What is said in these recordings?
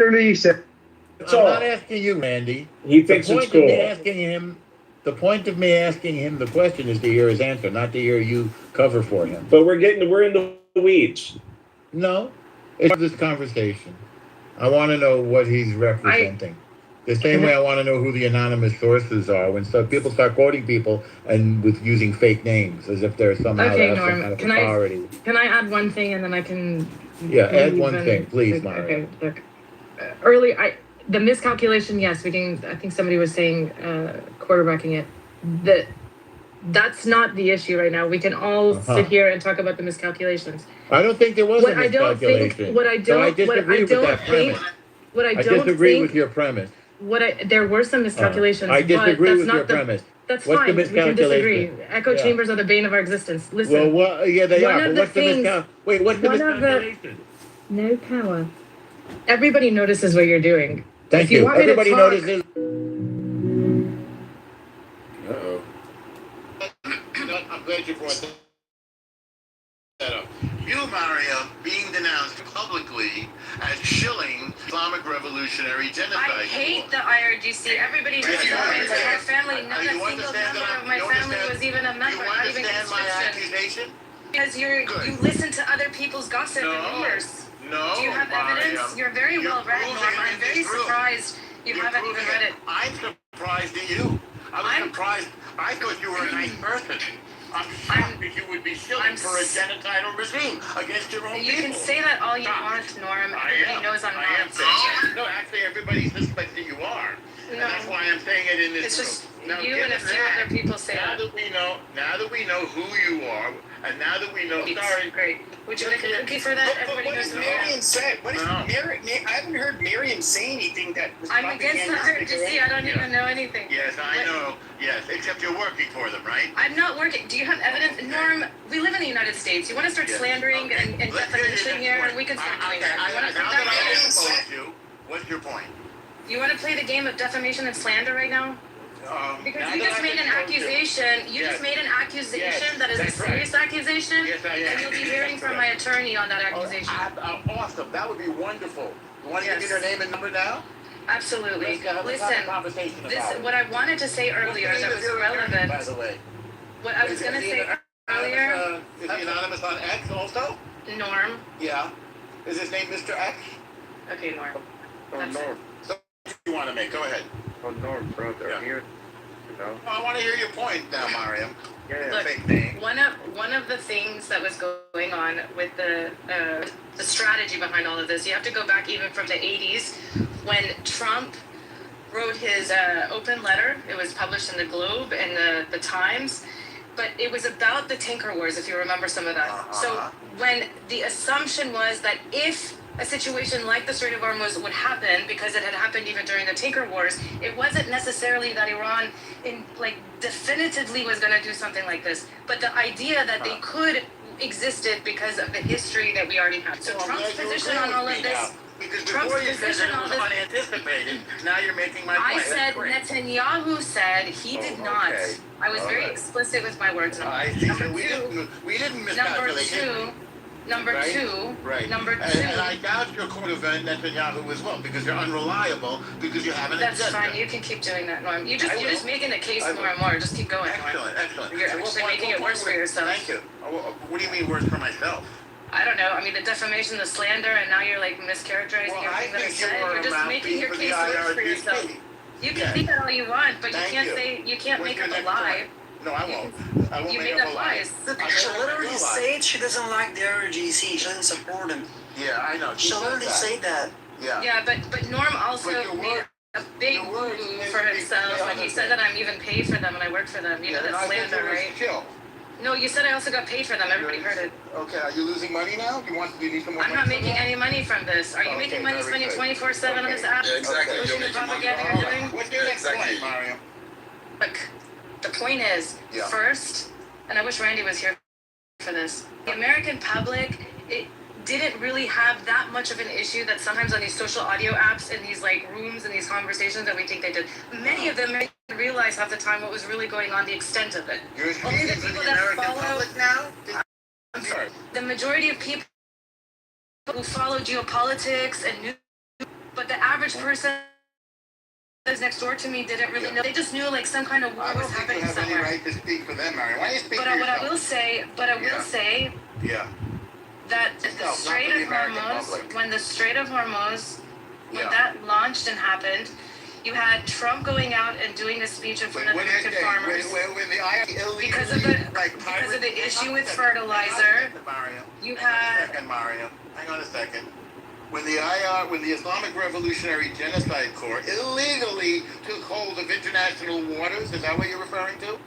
Literally said, that's I'm all. not asking you, Randy. He The thinks it's point of me cool. asking him, the point of me asking him the question is to hear his answer, not to hear you cover for him. But we're in the weeds. No, it's part of this conversation. I want to know what he's I representing. The same can way I want to know who the anonymous sources are when people start quoting people and with using fake names as if they're somehow they okay, have some Norm. kind of authority. Can I add one thing and then I can Yeah, add leave one thing, and please, okay. Mario. Look, early the miscalculation. Yes, we can. I think somebody was saying quarterbacking it. The That's not the issue right now. We can all sit here and talk about the miscalculations. I don't think there was What a I don't think, miscalculation. what I So I don't, what I disagree with don't that think, premise. what I I don't disagree with think, your premise. there were some miscalculations, I but disagree that's with your not the. premise. That's What's the fine. We can disagree. miscalculation? Echo Yeah. chambers are the bane of our existence. Well, Listen, what? Yeah, they one are. of But the what's the things, Wait, what's the one of the miscalculation? no power. Everybody notices what you're doing. Thank If you you. want me to Everybody talk, notices. Uh-oh. I'm glad you brought that up. You, Mario, being denounced publicly as shilling Islamic revolutionary genocide. I hate the IRGC. Everybody knows that. My family, not a single member of my family was even a member, not even conscription. Because you listen to other people's gossip and rumors. No. Do you have evidence? You're very well read, Norm. I'm very surprised you haven't even read it. I'm surprised at you. I'm surprised. I thought you were a nice person. I'm shocked that you would be shilling for a genocidal regime against your own people. You can say that all you want, Norm. Everybody knows I'm not. No, actually, everybody suspects that you are. And that's why I'm saying it in this It's just Now, you and a few other people say now that. Now that we know who you are, and now that we know, sorry. Great. Would you like a cookie for that? But what has Marion said? What is Marion? I haven't heard Marion say anything that was I'm against the IRGC. I don't even know anything. Yes, I know. Yes, except you're working for them, right? I'm not working. Do you have evidence? Norm, we live in the United States. You want to start slandering and defamation here, and we can start doing that. You want to Now that I exposed you, what's your point? You want to play the game of defamation and slander right now? Because you just made an accusation. You just made an accusation that is a serious accusation. Yes, I am. And you'll be hearing from my attorney on that accusation. Awesome. That would be wonderful. You want to give me their name and number now? Absolutely. Let's have a conversation about it. What I wanted to say earlier that was relevant. By the way. What I was going to say earlier. Is he anonymous on X also? Norm. Yeah. Is his name Mr. X? Okay, Norm. Oh, Norm. So what do you want to make? Go ahead. Oh, Norm, brother. Yeah. Here. You know? I want to hear your point now, Mariam. Look, Fake name. one of the things that was going on with the strategy behind all of this, you have to go back even from the 80s when Trump wrote his open letter. It was published in the Globe and the Times, but it was about the tanker wars, if you remember some of that. So when the assumption was that if a situation like the Strait of Hormuz would happen, because it had happened even during the tanker wars, it wasn't necessarily that Iran definitively was going to do something like this, but the idea that they could existed because of the history that we already have. So Trump's position on all of this. Because Trump's before you said position that it on was this. unanticipated, now you're making my point. I said Netanyahu said he did not. Okay. I was very explicit with my words. I see. Number So we didn't miscalculate. Number Right? two. Right. Number two. And I doubt your quote of Netanyahu as well, because you're unreliable, because you haven't That's agenda. fine. You can keep doing that, Norm. You're I will. just making the case I more will. and more. Just keep going, Norm. Excellent. You're So actually what making it worse for yourself. Thank you. What do you mean worse for myself? I don't know. I mean, the defamation, the slander, and now you're like mischaracterizing Well, I everything that I think you said. were You're a just making your mouthpiece case for the worse for IRGC. yourself. You can Yeah. think that all you want, but Thank you can't What's make your up a next lie. point? No, I won't. I won't You make made up up a lie. lies. Look, I she never literally do lie. said she doesn't like the RGC. She doesn't support him. Yeah, I know. She literally said that. Yeah. Yeah, but Norm also But your made word- a big your words boo make for me himself feel when he that said that I'm even paid for them and I work for them. You know and that's I think slander, it was right? chill. No, you said I also got paid for them. Everybody heard it. Okay, are you losing money now? Do you need some more I'm money? not from making that? any money from this. Are you Okay, making money very spending good. 24/7 on this app? Yeah, exactly. Okay. You're Pushing the making money. propaganda All you're right. doing? What's your next Exactly. point, Mario? Look, the point is, Yeah. first, and I wish Randy was here for this, the American public, it didn't really have that much of an issue that sometimes on these social audio apps and these like rooms and these conversations that we think they did. Many of them didn't realize half the time what was really going on, the extent of it. You're Only the speaking to people the that American follow- public now? I'm sorry. The majority of people who follow geopolitics and news, but the average person that's next door to me didn't really know. They just knew like some kind of war I was don't think you happening have any somewhere. right to speak for them, Marion. Why don't you speak But for what I yourself? will say, Yeah. that the Yourself, not Strait for the of American Hormuz, public. when the Strait of Hormuz, when Yeah. that launched and happened, you had Trump going out and doing a speech in front of American farmers When the illegally, because of the issue with fertilizer. You had Mario. Hang on a second. When the Islamic Revolutionary Genocide Corps illegally took hold of international waters, is that what you're referring to?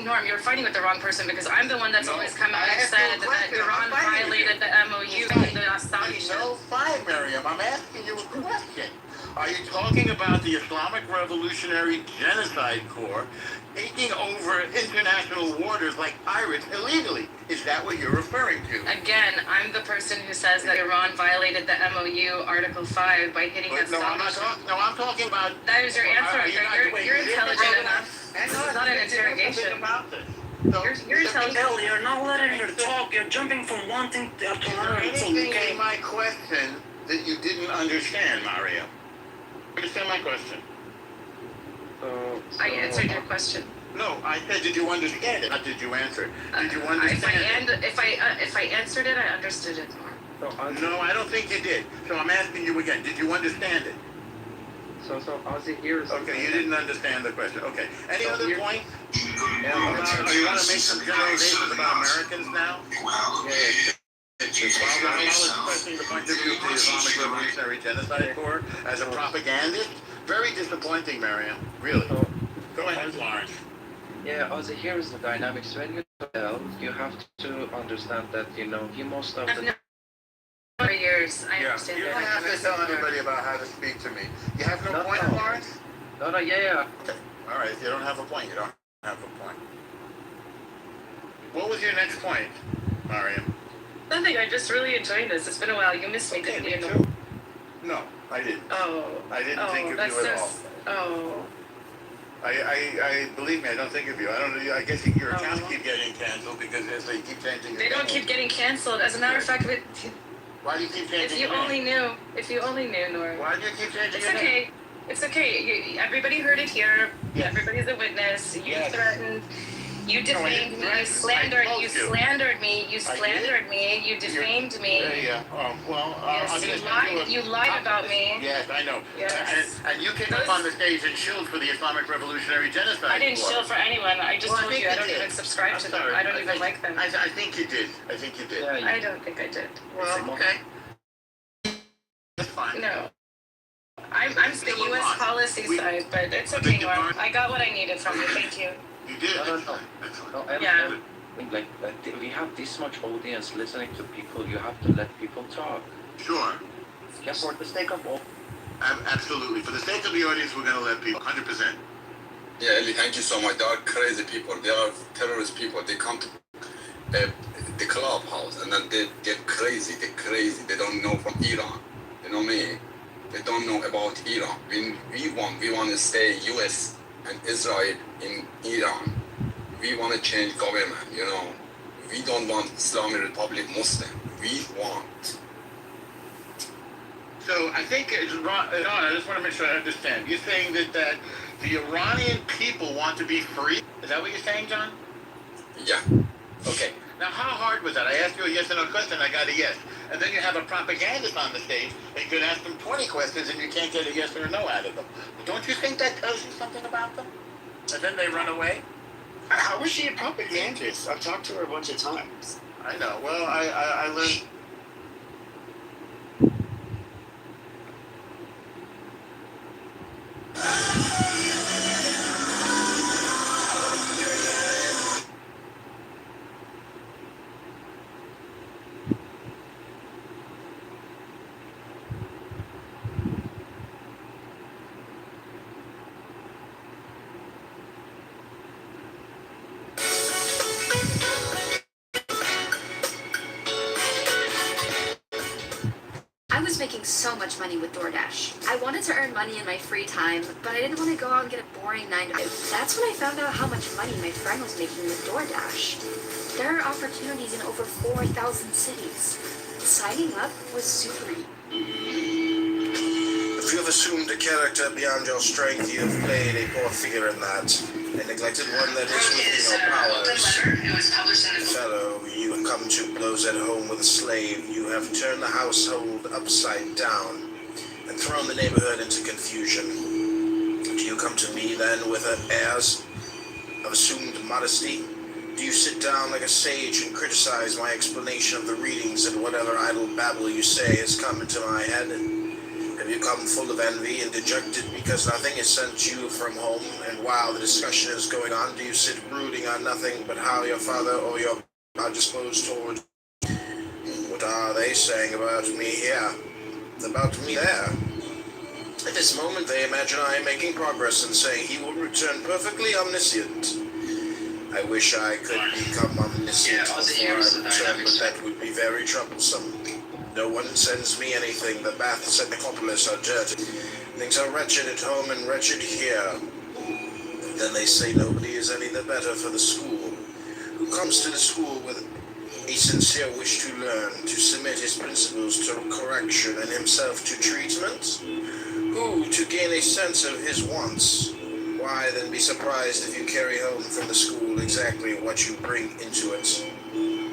Norm, you're fighting with the wrong person because I'm the one that's No, always come out I and asked said you a that question. Iran I'm fighting with you. violated the MOU and the Saudi There's shit. no fight, Miriam. I'm asking you a question. Are you talking about the Islamic Revolutionary Genocide Corps taking over international waters like pirates illegally? Is that what you're referring to? Again, I'm the person who says that Iran violated the MOU Article 5 by hitting that Saudi ship. I'm talking about... That is your answer. You're intelligent enough. Hang This on, is not an you didn't say anything interrogation. about this. So, You're intelligent. Hell, you're not letting her talk. You're jumping from one thing to Is there another. It's anything okay. in my question that you didn't understand, Mario? Understand my question? I answered your question. No, I said, did you understand it? Not did you answer it? Did you understand it? If I answered it, I understood it more. No, I don't think you did. So I'm asking you again. Did you understand it? So Ozzy here is... Okay, you didn't understand the question. Okay. Any So other here- points? You want to make some generalizations about Americans now? Yeah. While expressing the point of view of the Islamic Revolutionary Genocide Corps as a propagandist? Very disappointing, Mariam. Really. So, Go ahead, Lawrence. yeah, Ozzy, here is the dynamics. When you tell, you have to understand that, you know, he most of I've the... known for years. I Yeah, understand you that. don't have to tell anybody about how to speak to me. You have no point, No. Lawrence? No, yeah. Okay. All right, if you don't have a point, you don't have a point. What was your next point, Mariam? Nothing. I'm just really enjoying this. It's been a while. You missed me, Okay, didn't me you? too. No, I didn't. Oh. I didn't think of that's you at all. Oh. I believe me, I don't think of you. I don't know. I guess your accounts Oh. keep getting canceled because as they keep changing. They don't keep getting canceled. As a matter of fact, Why do you keep changing? if you only knew, Norm. Why do you keep changing? It's your name? okay. It's okay. Everybody heard it here. Yes. Everybody's a witness. You Yes. threatened. You defamed me. You slandered. You slandered me. You slandered me. You defamed me. Yeah. Well, Yes, I'm you gonna lied. send You lied about me. Yes, I know. Yes. And you came up on the stage and shilled for the Islamic Revolutionary Genocide. I didn't Corps. shill for anyone. I just Well, I told think you I you don't did. even subscribe I'm to them. sorry. I don't even like them. I think you did. I think you did. Yeah, I don't think I did. Well, okay. That's fine. No. I'm the Move U.S. on. policy We- side, but it's I okay, think you Norm. are. I got what I needed from you. Thank you. You did. No. Excellent. No, and, Yeah. and, like, we have this much audience listening to people. You have to let people talk. Sure. Yeah, for the sake of all. Absolutely. For the sake of the audience, we're going to let people. 100%. Yeah, Eli, thank you so much. They are crazy people. They are terrorist people. They come to the clubhouse and then they get crazy. They're crazy. They don't know from Iran. You know me? They don't know about Iran. We want to stay U.S. and Israel in Iran. We want to change government. You know, we don't want Islamic Republic Muslim. We want. So I think it's wrong. I just want to make sure I understand. You're saying that the Iranian people want to be free? Is that what you're saying, John? Yeah. Okay. Now, how hard was that? I asked you a yes or no question, I got a yes. And then you have a propagandist on the stage, and you can ask them 20 questions, and you can't get a yes or a no out of them. Don't you think that tells you something about them? And then they run away? How was she a propagandist? I've talked to her a bunch of times. I know. Well, I learned... I was making so much money with DoorDash. I wanted to earn money in my free time, but I didn't want to go out and get a boring 9 to 5. That's when I found out how much money my friend was making with DoorDash. There are opportunities in over 4,000 cities. Signing up was super easy. If you have assumed a character beyond your strength, you have played a poor figure in that, and neglected one that is within your powers. Fellow, you have come to blows at home with a slave. You have turned the household upside down and thrown the neighborhood into confusion. Do you come to me then with airs of assumed modesty? Do you sit down like a sage and criticize my explanation of the readings and whatever idle babble you say has come into my head? Have you come full of envy and dejected because nothing is sent you from home, and while the discussion is going on, do you sit brooding on nothing but how your father or your are disposed towards? What are they saying about me here? About me there? At this moment they imagine I am making progress and saying he will return perfectly omniscient. I wish I could become omniscient before I return, but that would be very troublesome. No one sends me anything. The baths at Necropolis are dirty. Things are wretched at home and wretched here. Then they say nobody is any the better for the school. Who comes to the school with a sincere wish to learn, to submit his principles to correction and himself to treatment? Who, to gain a sense of his wants? Why then be surprised if you carry home from the school exactly what you bring into it?